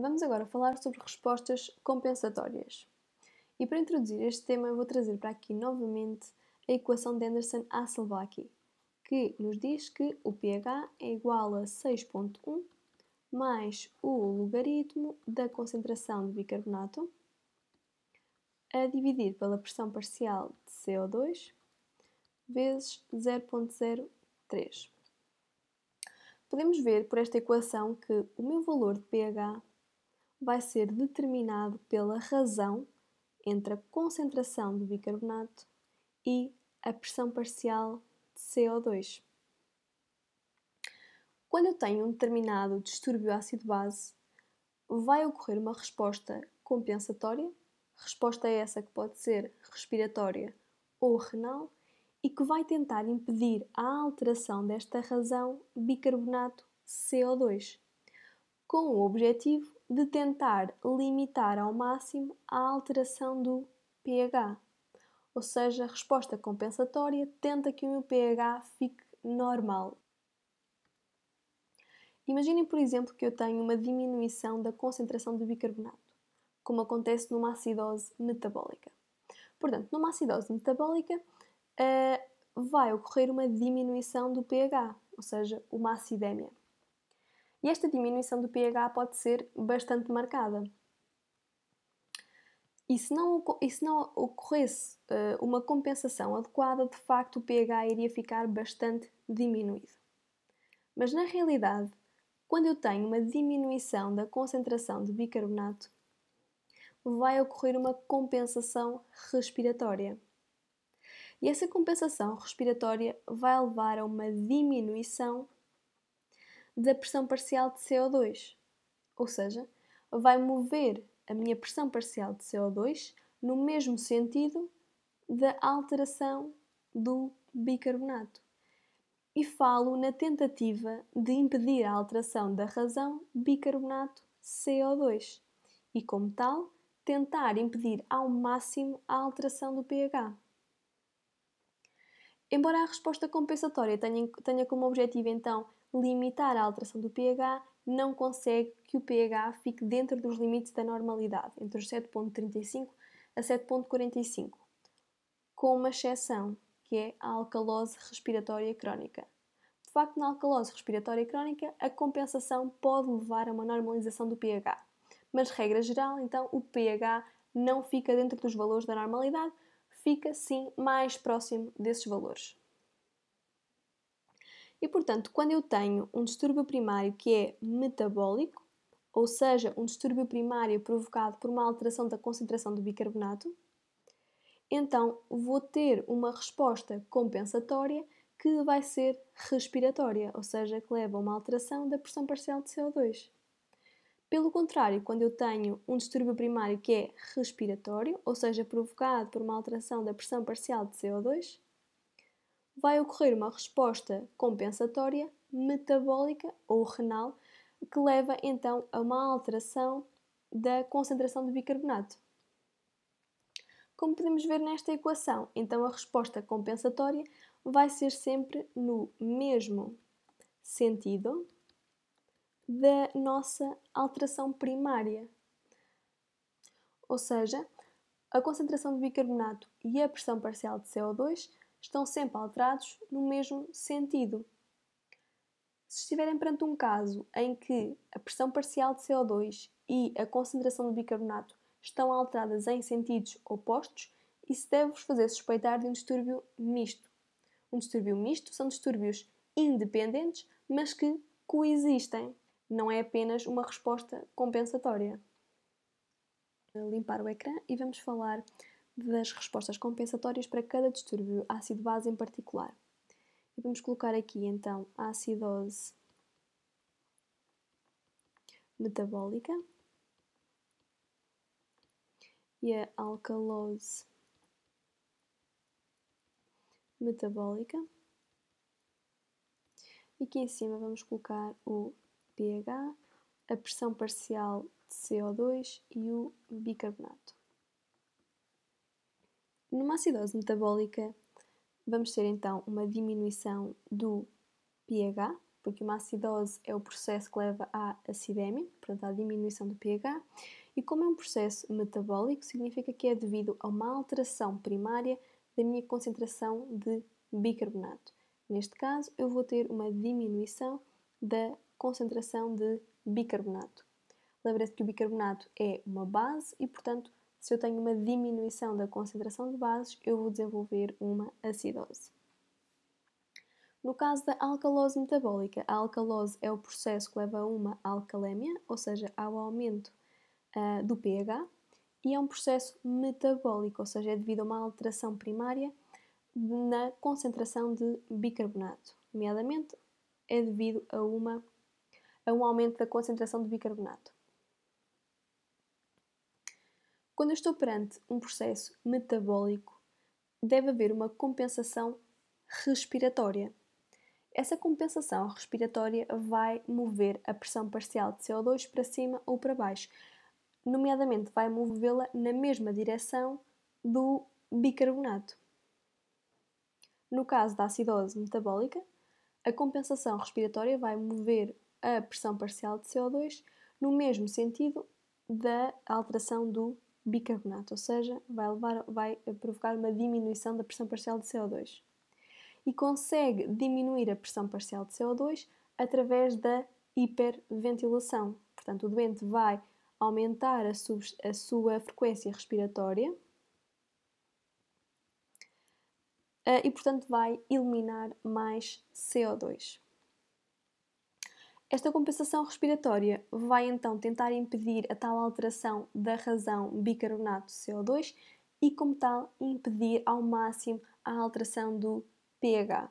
Vamos agora falar sobre respostas compensatórias. E para introduzir este tema, eu vou trazer para aqui novamente a equação de Anderson-Hasselbalch, que nos diz que o pH é igual a 6,1 mais o logaritmo da concentração de bicarbonato a dividir pela pressão parcial de CO2 vezes 0,03. Podemos ver por esta equação que o meu valor de pH vai ser determinado pela razão entre a concentração do bicarbonato e a pressão parcial de CO2. Quando eu tenho um determinado distúrbio ácido-base, vai ocorrer uma resposta compensatória, resposta essa que pode ser respiratória ou renal, e que vai tentar impedir a alteração desta razão bicarbonato CO2, com o objetivo de tentar limitar ao máximo a alteração do pH. Ou seja, a resposta compensatória tenta que o meu pH fique normal. Imaginem, por exemplo, que eu tenho uma diminuição da concentração de bicarbonato, como acontece numa acidose metabólica. Portanto, numa acidose metabólica vai ocorrer uma diminuição do pH, ou seja, uma acidemia. E esta diminuição do pH pode ser bastante marcada. E se não ocorresse uma compensação adequada, de facto o pH iria ficar bastante diminuído. Mas na realidade, quando eu tenho uma diminuição da concentração de bicarbonato, vai ocorrer uma compensação respiratória. E essa compensação respiratória vai levar a uma diminuição da pressão parcial de CO2, ou seja, vai mover a minha pressão parcial de CO2 no mesmo sentido da alteração do bicarbonato. E falo na tentativa de impedir a alteração da razão bicarbonato CO2 e, como tal, tentar impedir ao máximo a alteração do pH. Embora a resposta compensatória tenha como objetivo, então, limitar a alteração do pH, não consegue que o pH fique dentro dos limites da normalidade, entre os 7,35 a 7,45, com uma exceção, que é a alcalose respiratória crónica. De facto, na alcalose respiratória crónica, a compensação pode levar a uma normalização do pH, mas, regra geral, então, o pH não fica dentro dos valores da normalidade, fica, sim, mais próximo desses valores. E, portanto, quando eu tenho um distúrbio primário que é metabólico, ou seja, um distúrbio primário provocado por uma alteração da concentração do bicarbonato, então vou ter uma resposta compensatória que vai ser respiratória, ou seja, que leva a uma alteração da pressão parcial de CO2. Pelo contrário, quando eu tenho um distúrbio primário que é respiratório, ou seja, provocado por uma alteração da pressão parcial de CO2, vai ocorrer uma resposta compensatória metabólica ou renal que leva então a uma alteração da concentração de bicarbonato. Como podemos ver nesta equação, então a resposta compensatória vai ser sempre no mesmo sentido da nossa alteração primária. Ou seja, a concentração de bicarbonato e a pressão parcial de CO2 estão sempre alterados no mesmo sentido. Se estiverem perante um caso em que a pressão parcial de CO2 e a concentração de bicarbonato estão alteradas em sentidos opostos, isso deve-vos fazer suspeitar de um distúrbio misto. Um distúrbio misto são distúrbios independentes, mas que coexistem. Não é apenas uma resposta compensatória. Vou limpar o ecrã e vamos falar das respostas compensatórias para cada distúrbio ácido-base em particular. E vamos colocar aqui então a acidose metabólica e a alcalose metabólica. E aqui em cima vamos colocar o pH, a pressão parcial de CO2 e o bicarbonato. Numa acidose metabólica, vamos ter então uma diminuição do pH, porque uma acidose é o processo que leva à acidemia, portanto à diminuição do pH, e como é um processo metabólico, significa que é devido a uma alteração primária da minha concentração de bicarbonato. Neste caso, eu vou ter uma diminuição da concentração de bicarbonato. Lembre-se que o bicarbonato é uma base e, portanto, se eu tenho uma diminuição da concentração de bases, eu vou desenvolver uma acidose. No caso da alcalose metabólica, a alcalose é o processo que leva a uma alcalémia, ou seja, ao aumento do pH, e é um processo metabólico, ou seja, é devido a uma alteração primária na concentração de bicarbonato. Nomeadamente, é devido a um aumento da concentração de bicarbonato. Quando eu estou perante um processo metabólico, deve haver uma compensação respiratória. Essa compensação respiratória vai mover a pressão parcial de CO2 para cima ou para baixo, nomeadamente vai movê-la na mesma direção do bicarbonato. No caso da acidose metabólica, a compensação respiratória vai mover a pressão parcial de CO2 no mesmo sentido da alteração do bicarbonato, ou seja, vai provocar uma diminuição da pressão parcial de CO2. E consegue diminuir a pressão parcial de CO2 através da hiperventilação. Portanto, o doente vai aumentar a sua frequência respiratória e, portanto, vai eliminar mais CO2. Esta compensação respiratória vai então tentar impedir a tal alteração da razão bicarbonato CO2 e, como tal, impedir ao máximo a alteração do pH.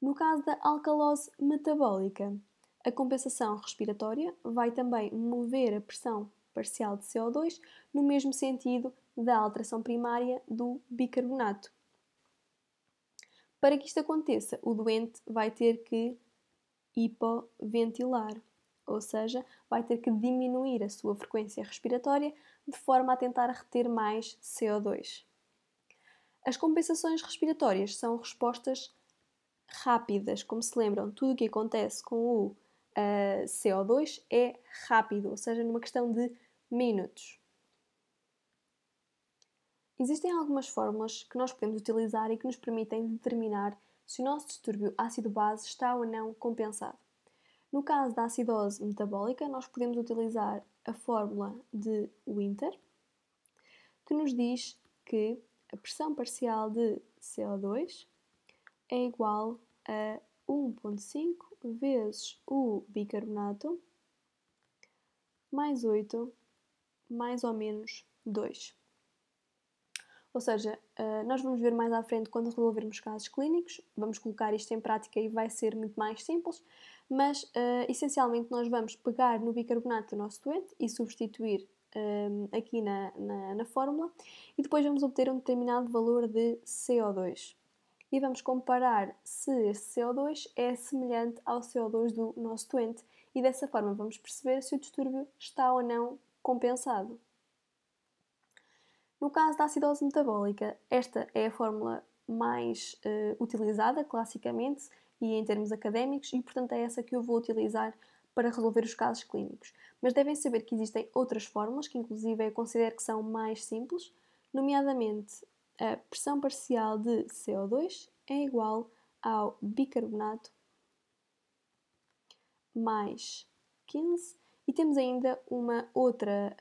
No caso da alcalose metabólica, a compensação respiratória vai também mover a pressão parcial de CO2 no mesmo sentido da alteração primária do bicarbonato. Para que isto aconteça, o doente vai ter que hipoventilar, ou seja, vai ter que diminuir a sua frequência respiratória de forma a tentar reter mais CO2. As compensações respiratórias são respostas rápidas, como se lembram, tudo o que acontece com o CO2 é rápido, ou seja, numa questão de minutos. Existem algumas fórmulas que nós podemos utilizar e que nos permitem determinar se o nosso distúrbio ácido-base está ou não compensado. No caso da acidose metabólica, nós podemos utilizar a fórmula de Winter, que nos diz que a pressão parcial de CO2 é igual a 1,5 vezes o bicarbonato mais 8 mais ou menos 2. Ou seja, nós vamos ver mais à frente quando resolvermos casos clínicos, vamos colocar isto em prática e vai ser muito mais simples, mas essencialmente nós vamos pegar no bicarbonato do nosso doente e substituir aqui na fórmula e depois vamos obter um determinado valor de CO2. E vamos comparar se esse CO2 é semelhante ao CO2 do nosso doente e dessa forma vamos perceber se o distúrbio está ou não compensado. No caso da acidose metabólica, esta é a fórmula mais utilizada classicamente e em termos académicos e, portanto, é essa que eu vou utilizar para resolver os casos clínicos. Mas devem saber que existem outras fórmulas que, inclusive, eu considero que são mais simples, nomeadamente a pressão parcial de CO2 é igual ao bicarbonato mais 15 e temos ainda uma outra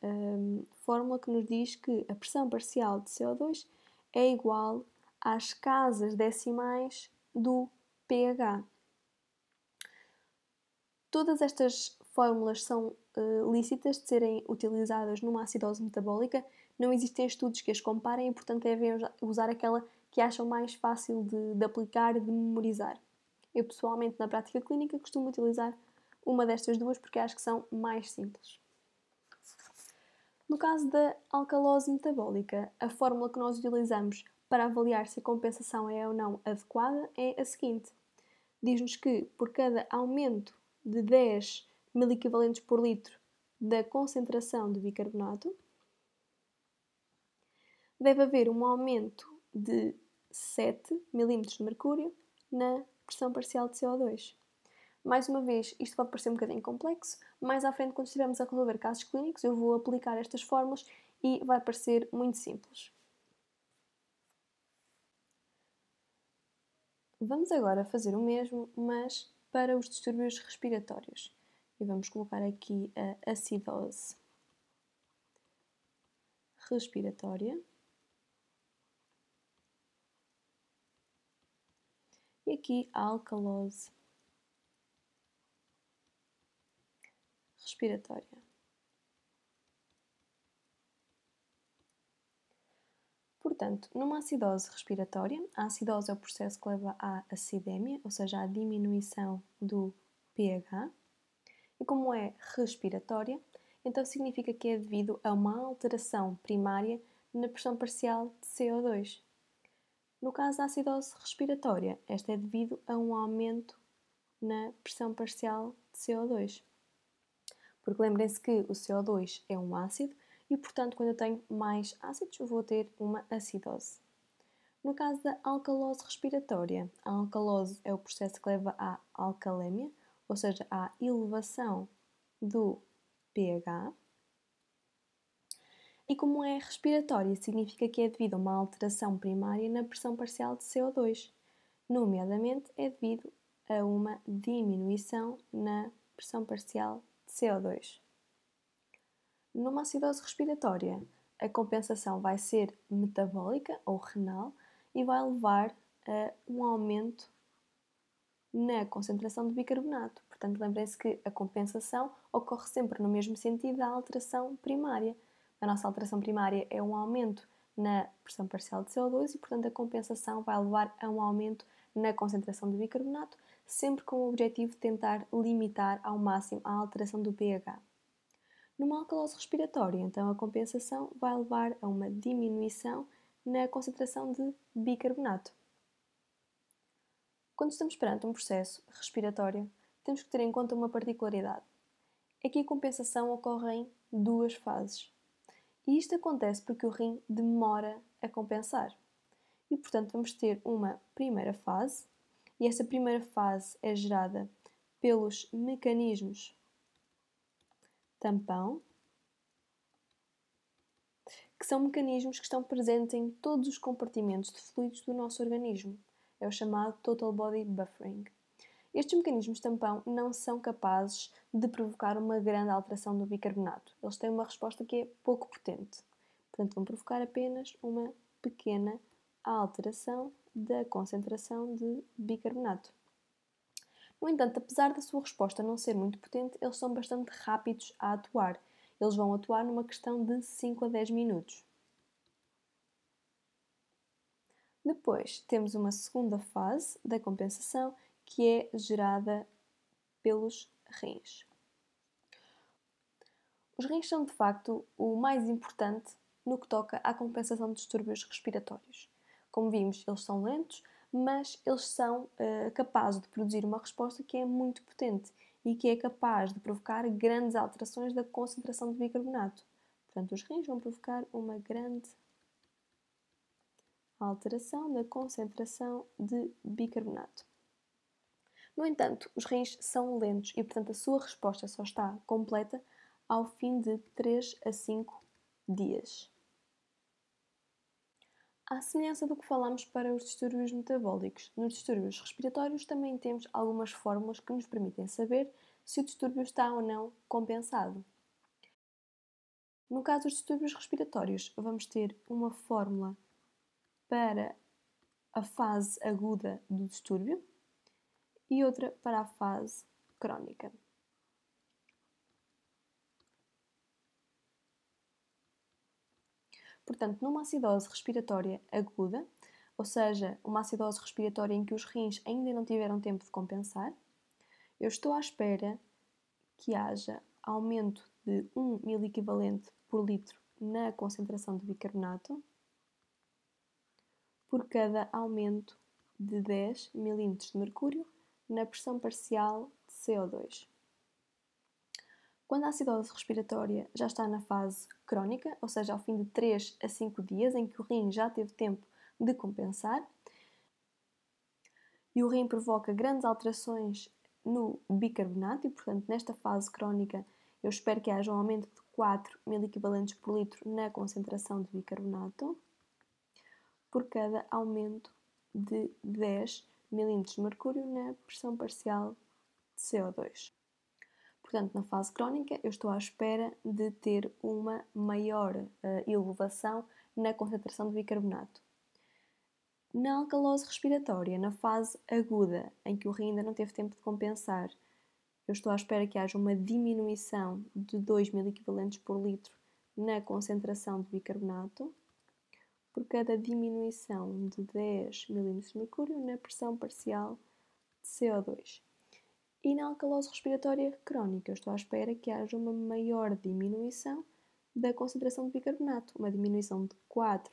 fórmula que nos diz que a pressão parcial de CO2 é igual às casas decimais do pH. Todas estas fórmulas são lícitas de serem utilizadas numa acidose metabólica. Não existem estudos que as comparem e, portanto, devem usar aquela que acham mais fácil de aplicar e de memorizar. Eu, pessoalmente, na prática clínica, costumo utilizar uma destas duas porque acho que são mais simples. No caso da alcalose metabólica, a fórmula que nós utilizamos para avaliar se a compensação é ou não adequada é a seguinte. Diz-nos que por cada aumento de 10 miliequivalentes por litro da concentração de bicarbonato, deve haver um aumento de 7 milímetros de mercúrio na pressão parcial de CO2. Mais uma vez, isto pode parecer um bocadinho complexo, mais à frente, quando estivermos a resolver casos clínicos, eu vou aplicar estas fórmulas e vai parecer muito simples. Vamos agora fazer o mesmo, mas para os distúrbios respiratórios. E vamos colocar aqui a acidose respiratória. E aqui a alcalose respiratória. Portanto, numa acidose respiratória, a acidose é o processo que leva à acidemia, ou seja, à diminuição do pH. E como é respiratória, então significa que é devido a uma alteração primária na pressão parcial de CO2. No caso da acidose respiratória, esta é devido a um aumento na pressão parcial de CO2. Porque lembrem-se que o CO2 é um ácido e, portanto, quando eu tenho mais ácidos, vou ter uma acidose. No caso da alcalose respiratória, a alcalose é o processo que leva à alcalémia, ou seja, à elevação do pH. E como é respiratória, significa que é devido a uma alteração primária na pressão parcial de CO2. Nomeadamente, é devido a uma diminuição na pressão parcial de CO2. Numa acidose respiratória, a compensação vai ser metabólica ou renal e vai levar a um aumento na concentração de bicarbonato. Portanto, lembrem-se que a compensação ocorre sempre no mesmo sentido da alteração primária. A nossa alteração primária é um aumento na pressão parcial de CO2 e, portanto, a compensação vai levar a um aumento na concentração de bicarbonato, sempre com o objetivo de tentar limitar ao máximo a alteração do pH. Numa alcalose respiratória, então, a compensação vai levar a uma diminuição na concentração de bicarbonato. Quando estamos perante um processo respiratório, temos que ter em conta uma particularidade. É que a compensação ocorre em duas fases. E isto acontece porque o rim demora a compensar. E, portanto, vamos ter uma primeira fase, e essa primeira fase é gerada pelos mecanismos tampão, que são mecanismos que estão presentes em todos os compartimentos de fluidos do nosso organismo. É o chamado Total Body Buffering. Estes mecanismos tampão não são capazes de provocar uma grande alteração do bicarbonato. Eles têm uma resposta que é pouco potente. Portanto, vão provocar apenas uma pequena alteração da concentração de bicarbonato. No entanto, apesar da sua resposta não ser muito potente, eles são bastante rápidos a atuar. Eles vão atuar numa questão de 5 a 10 minutos. Depois, temos uma segunda fase da compensação, que é gerada pelos rins. Os rins são, de facto, o mais importante no que toca à compensação de distúrbios respiratórios. Como vimos, eles são lentos, mas eles são capazes de produzir uma resposta que é muito potente e que é capaz de provocar grandes alterações da concentração de bicarbonato. Portanto, os rins vão provocar uma grande alteração da concentração de bicarbonato. No entanto, os rins são lentos e, portanto, a sua resposta só está completa ao fim de 3 a 5 dias. À semelhança do que falamos para os distúrbios metabólicos, nos distúrbios respiratórios também temos algumas fórmulas que nos permitem saber se o distúrbio está ou não compensado. No caso dos distúrbios respiratórios, vamos ter uma fórmula para a fase aguda do distúrbio e outra para a fase crónica. Portanto, numa acidose respiratória aguda, ou seja, uma acidose respiratória em que os rins ainda não tiveram tempo de compensar, eu estou à espera que haja aumento de 1 miliequivalente por litro na concentração de bicarbonato por cada aumento de 10 mm de mercúrio na pressão parcial de CO2. Quando a acidose respiratória já está na fase crónica, ou seja, ao fim de 3 a 5 dias, em que o rim já teve tempo de compensar, e o rim provoca grandes alterações no bicarbonato e, portanto, nesta fase crónica, eu espero que haja um aumento de 4 miliequivalentes por litro na concentração de bicarbonato por cada aumento de 10 milímetros de mercúrio na pressão parcial de CO2. Portanto, na fase crónica, eu estou à espera de ter uma maior elevação na concentração de bicarbonato. Na alcalose respiratória, na fase aguda, em que o rim ainda não teve tempo de compensar, eu estou à espera que haja uma diminuição de 2 miliequivalentes por litro na concentração de bicarbonato, por cada diminuição de 10 milímetros de mercúrio na pressão parcial de CO2. E na alcalose respiratória crónica, eu estou à espera que haja uma maior diminuição da concentração de bicarbonato, uma diminuição de 4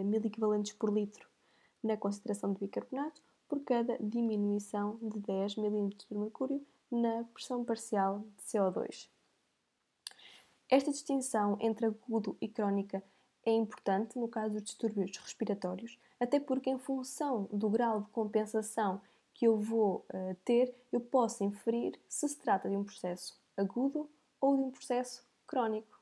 miliequivalentes por litro na concentração de bicarbonato, por cada diminuição de 10 milímetros de mercúrio na pressão parcial de CO2. Esta distinção entre agudo e crónica é importante no caso dos distúrbios respiratórios, até porque, em função do grau de compensação que eu vou ter, eu posso inferir se se trata de um processo agudo ou de um processo crónico.